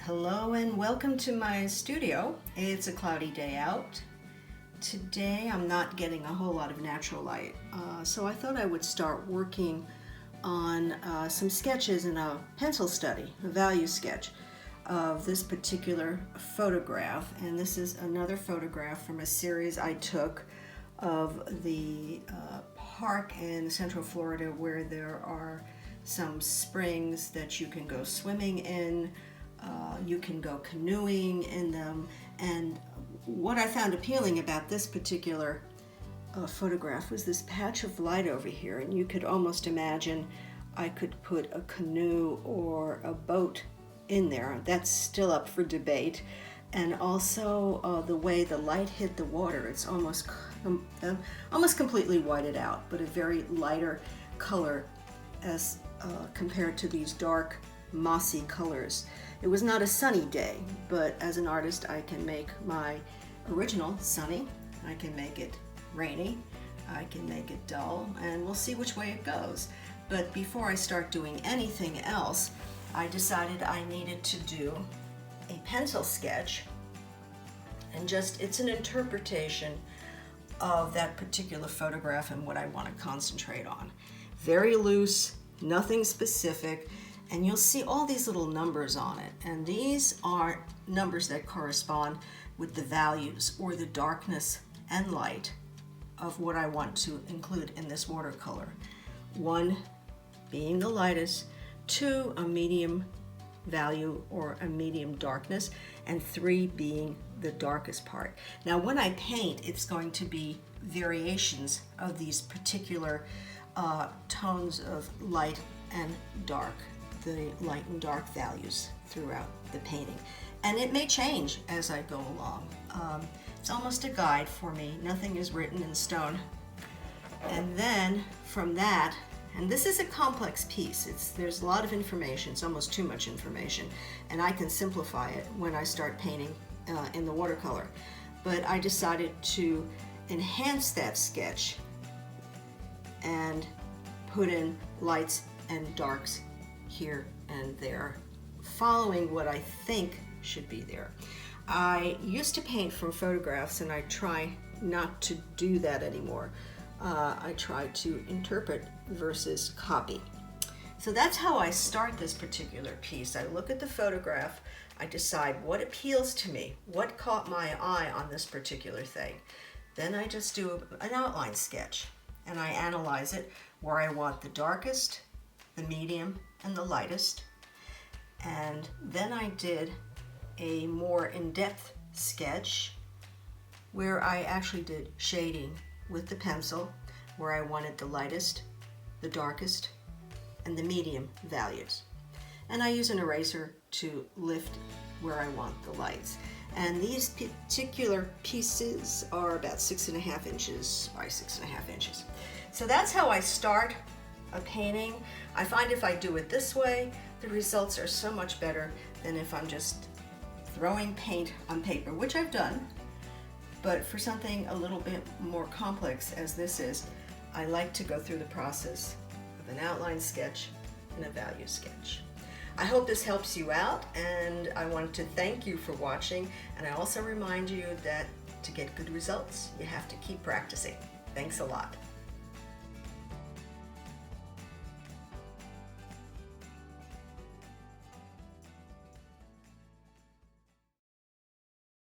Hello and welcome to my studio. It's a cloudy day out. Today I'm not getting a whole lot of natural light, so I thought I would start working on some sketches in a pencil study, a value sketch of this particular photograph. And this is another photograph from a series I took of the park in Central Florida where there are some springs that you can go swimming in. You can go canoeing in them, and what I found appealing about this particular photograph was this patch of light over here, and you could almost imagine I could put a canoe or a boat in there. That's still up for debate. And also the way the light hit the water, it's almost completely whited out, but a very lighter color as compared to these dark mossy colors. It was not a sunny day, but as an artist I can make my original sunny, I can make it rainy, I can make it dull, and we'll see which way it goes. But before I start doing anything else, I decided I needed to do a pencil sketch, and it's an interpretation of that particular photograph and what I want to concentrate on. Very loose, nothing specific. And you'll see all these little numbers on it, and these are numbers that correspond with the values or the darkness and light of what I want to include in this watercolor. 1 being the lightest, 2 a medium value or a medium darkness, and 3 being the darkest part. Now when I paint, it's going to be variations of these particular tones of light and dark, the light and dark values throughout the painting. And it may change as I go along. It's almost a guide for me. Nothing is written in stone. And then from that, and this is a complex piece, there's a lot of information, it's almost too much information, and I can simplify it when I start painting in the watercolor. But I decided to enhance that sketch and put in lights and darks here and there, following what I think should be there. I used to paint from photographs, and I try not to do that anymore. I try to interpret versus copy. So that's how I start this particular piece. I look at the photograph, I decide what appeals to me, what caught my eye on this particular thing. Then I just do an outline sketch, and I analyze it where I want the darkest, the medium, and the lightest. And then I did a more in-depth sketch where I actually did shading with the pencil, where I wanted the lightest, the darkest, and the medium values. And I use an eraser to lift where I want the lights. And these particular pieces are about 6.5 inches by 6.5 inches. So that's how I start a painting. I find if I do it this way, the results are so much better than if I'm just throwing paint on paper, which I've done. But for something a little bit more complex as this is, I like to go through the process of an outline sketch and a value sketch. I hope this helps you out, and I want to thank you for watching, and I also remind you that to get good results, you have to keep practicing. Thanks a lot.